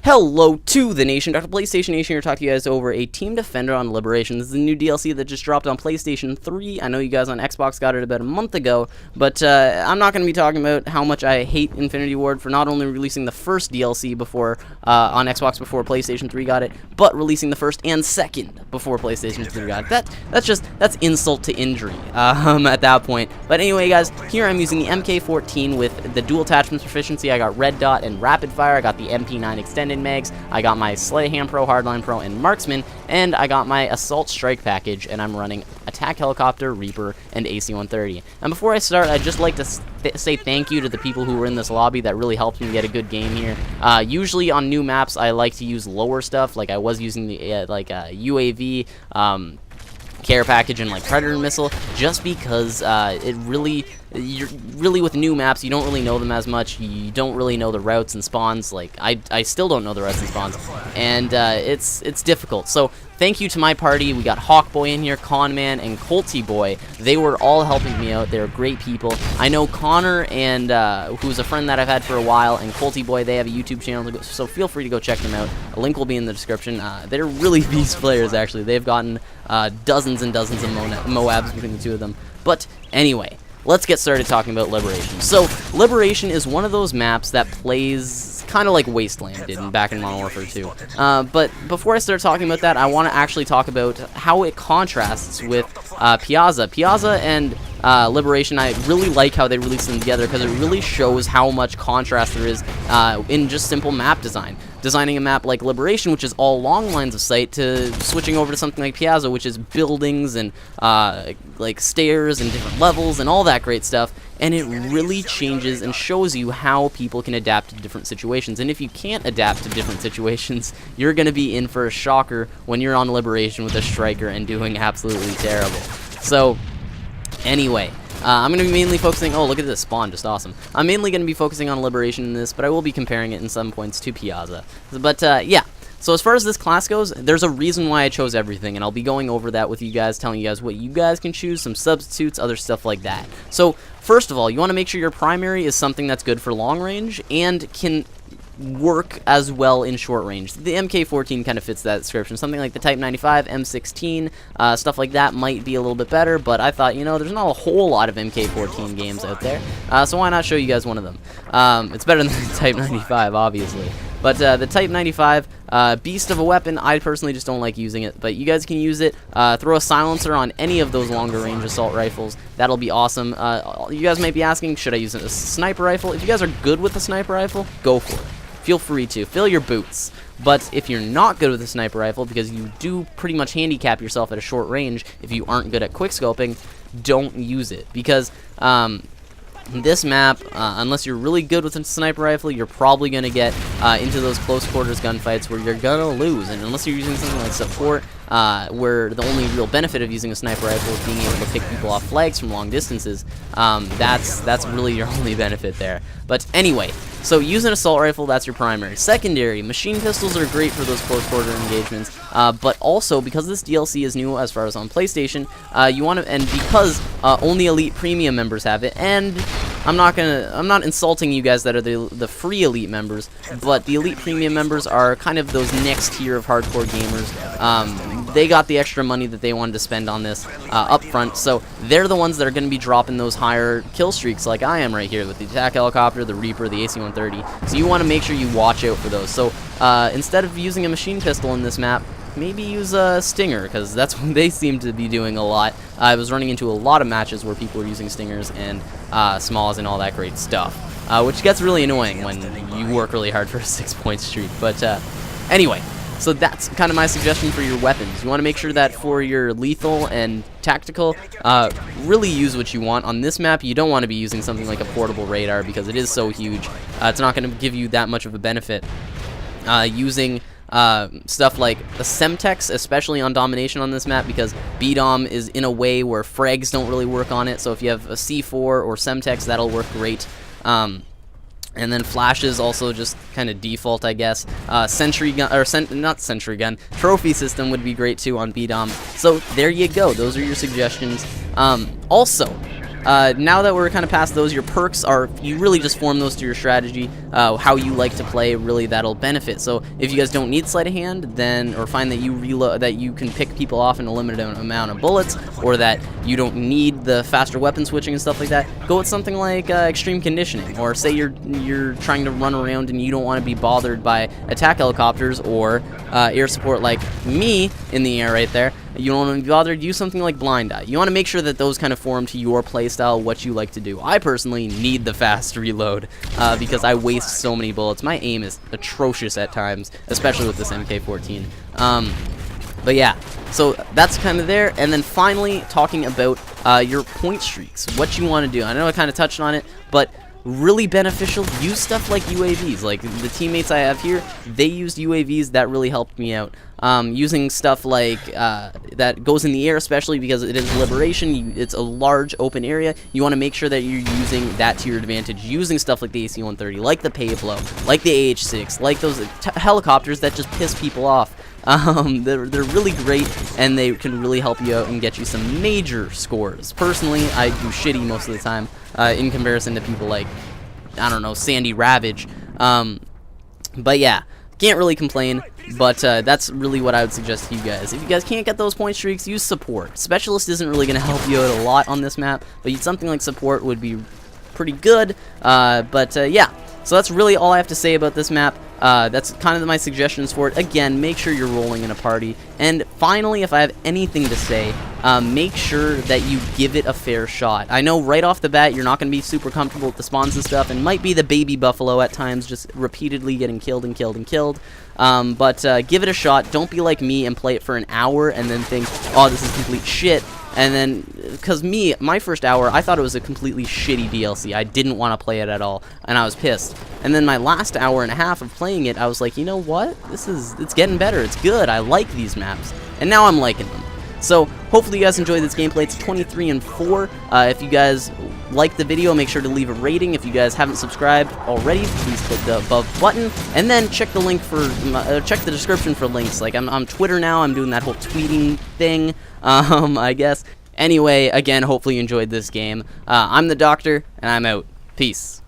Hello to the nation, Dr. PlayStation Nation here to talk to you guys over a Team Defender on Liberation. This is a new DLC that just dropped on PlayStation 3. I know you guys on Xbox got it about a month ago, but I'm not going to be talking about how much I hate Infinity Ward for not only releasing the first DLC before on Xbox before PlayStation 3 got it, but releasing the first and second before PlayStation 3 got it. That's insult to injury at that point. But anyway, guys, here I'm using the MK14 with the dual attachments proficiency. I got Red Dot and Rapid Fire. I got the MP9 extended mags, I got my Sleight of Hand Pro, Hardline Pro, and Marksman, and I got my Assault Strike package, and I'm running Attack Helicopter, Reaper, and AC-130. And before I start, I'd just like to say thank you to the people who were in this lobby that really helped me get a good game here. Usually on new maps, I like to use lower stuff, like I was using the UAV, care package and like Predator missile, just because you're really with new maps, you don't really know them as much. You don't really know the routes and spawns. Like I still don't know the routes and spawns, and it's difficult. So thank you to my party. We got Hawkboy in here, Conman, and Colty Boy. They were all helping me out. They're great people. I know Connor, and who's a friend that I've had for a while, and Colty Boy, they have a YouTube channel, so feel free to go check them out. A link will be in the description. They're really beast players, actually. They've gotten dozens and dozens of Moabs between the two of them. But anyway, let's get started talking about Liberation. So, Liberation is one of those maps that plays kind of like Wasteland did back in Modern Warfare 2. But before I start talking about that, I want to actually talk about how it contrasts with Piazza. Piazza and Liberation, I really like how they release them together because it really shows how much contrast there is in just simple map design. Designing a map like Liberation, which is all long lines of sight, to switching over to something like Piazza, which is buildings and like stairs and different levels and all that great stuff. And it really changes and shows you how people can adapt to different situations. And if you can't adapt to different situations, you're going to be in for a shocker when you're on Liberation with a striker and doing absolutely terrible. So, anyway, I'm going to be mainly focusing... Oh, look at this spawn, just awesome. I'm mainly going to be focusing on Liberation in this, but I will be comparing it in some points to Piazza. But, yeah. So as far as this class goes, there's a reason why I chose everything, and I'll be going over that with you guys, telling you guys what you guys can choose, some substitutes, other stuff like that. So, first of all, you want to make sure your primary is something that's good for long range and can work as well in short range. The MK14 kind of fits that description. Something like the Type 95, M16, stuff like that might be a little bit better, but I thought, you know, there's not a whole lot of MK14 games out there, so why not show you guys one of them? It's better than the Type 95, obviously. But the Type 95, beast of a weapon, I personally just don't like using it, but you guys can use it. Throw a silencer on any of those longer range assault rifles. That'll be awesome. You guys might be asking, should I use a sniper rifle? If you guys are good with a sniper rifle, go for it. Feel free to. Fill your boots. But if you're not good with a sniper rifle, because you do pretty much handicap yourself at a short range if you aren't good at quickscoping, don't use it. Because this map, unless you're really good with a sniper rifle, you're probably going to get into those close quarters gunfights where you're going to lose. And unless you're using something like support, where the only real benefit of using a sniper rifle is being able to pick people off flags from long distances, that's really your only benefit there. But anyway, so use an assault rifle, that's your primary. Secondary, machine pistols are great for those close quarter engagements, but also because this DLC is new as far as on PlayStation, you want to, and because only Elite Premium members have it, and I'm not insulting you guys that are the free Elite members, but the Elite Premium members are kind of those next tier of hardcore gamers. They got the extra money that they wanted to spend on this up front, so they're the ones that are going to be dropping those higher kill streaks like I am right here with the Attack Helicopter, the Reaper, the AC-130. So you want to make sure you watch out for those. So instead of using a machine pistol in this map, maybe use a Stinger, because that's what they seem to be doing a lot. I was running into a lot of matches where people were using Stingers and Smalls and all that great stuff, which gets really annoying when you work really hard for a 6-point streak. But anyway, so that's kind of my suggestion for your weapons. You want to make sure that for your lethal and tactical, really use what you want. On this map, you don't want to be using something like a portable radar because it is so huge. It's not going to give you that much of a benefit. Using stuff like the Semtex, especially on Domination on this map, because BDOM is in a way where frags don't really work on it, so if you have a C4 or Semtex, that'll work great. And then flashes also just kind of default, I guess. Sentry gun, or not sentry gun, trophy system would be great too on BDOM. So there you go. Those are your suggestions. Also, now that we're kind of past those, your perks are, you really just form those to your strategy, how you like to play, really that'll benefit. So if you guys don't need sleight of hand, then, or find that you reload, that you can pick people off in a limited amount of bullets, or that you don't need the faster weapon switching and stuff like that, go with something like extreme conditioning. Or say you're trying to run around and you don't want to be bothered by attack helicopters or air support like me in the air right there. You don't want to be bothered, use something like blind eye. You want to make sure that those kind of form to your playstyle, what you like to do. I personally need the fast reload because I waste so many bullets. My aim is atrocious at times, especially with this MK14. But yeah, so that's kind of there. And then finally, talking about your point streaks, what you want to do. I know I kind of touched on it, but really beneficial, use stuff like UAVs. Like the teammates I have here, they used UAVs, that really helped me out. Using stuff like that goes in the air, especially because it is Liberation, it's a large open area, you want to make sure that you're using that to your advantage, using stuff like the AC-130, like the Pablo, like the AH-6, like those helicopters that just piss people off. They're really great, and they can really help you out and get you some major scores. Personally, I do shitty most of the time, in comparison to people like, I don't know, Sandy Ravage. But yeah, can't really complain, but that's really what I would suggest to you guys. If you guys can't get those point streaks, use support. Specialist isn't really going to help you out a lot on this map, but something like support would be pretty good. Yeah, so that's really all I have to say about this map. That's kind of my suggestions for it. Again, make sure you're rolling in a party. And finally, if I have anything to say, make sure that you give it a fair shot. I know right off the bat, you're not going to be super comfortable with the spawns and stuff, and might be the baby buffalo at times, just repeatedly getting killed and killed and killed. Give it a shot. Don't be like me and play it for an hour and then think, oh, this is complete shit. And then, because my first hour, I thought it was a completely shitty DLC. I didn't want to play it at all, and I was pissed. And then my last hour and a half of playing it, I was like, you know what? It's getting better. It's good. I like these maps. And now I'm liking them. So, hopefully you guys enjoyed this gameplay. It's 23-4. If you guys liked the video, make sure to leave a rating. If you guys haven't subscribed already, please click the above button. And then check the link for, check the description for links. Like, I'm on Twitter now. I'm doing that whole tweeting thing, I guess. Anyway, again, hopefully you enjoyed this game. I'm the Doctor, and I'm out. Peace.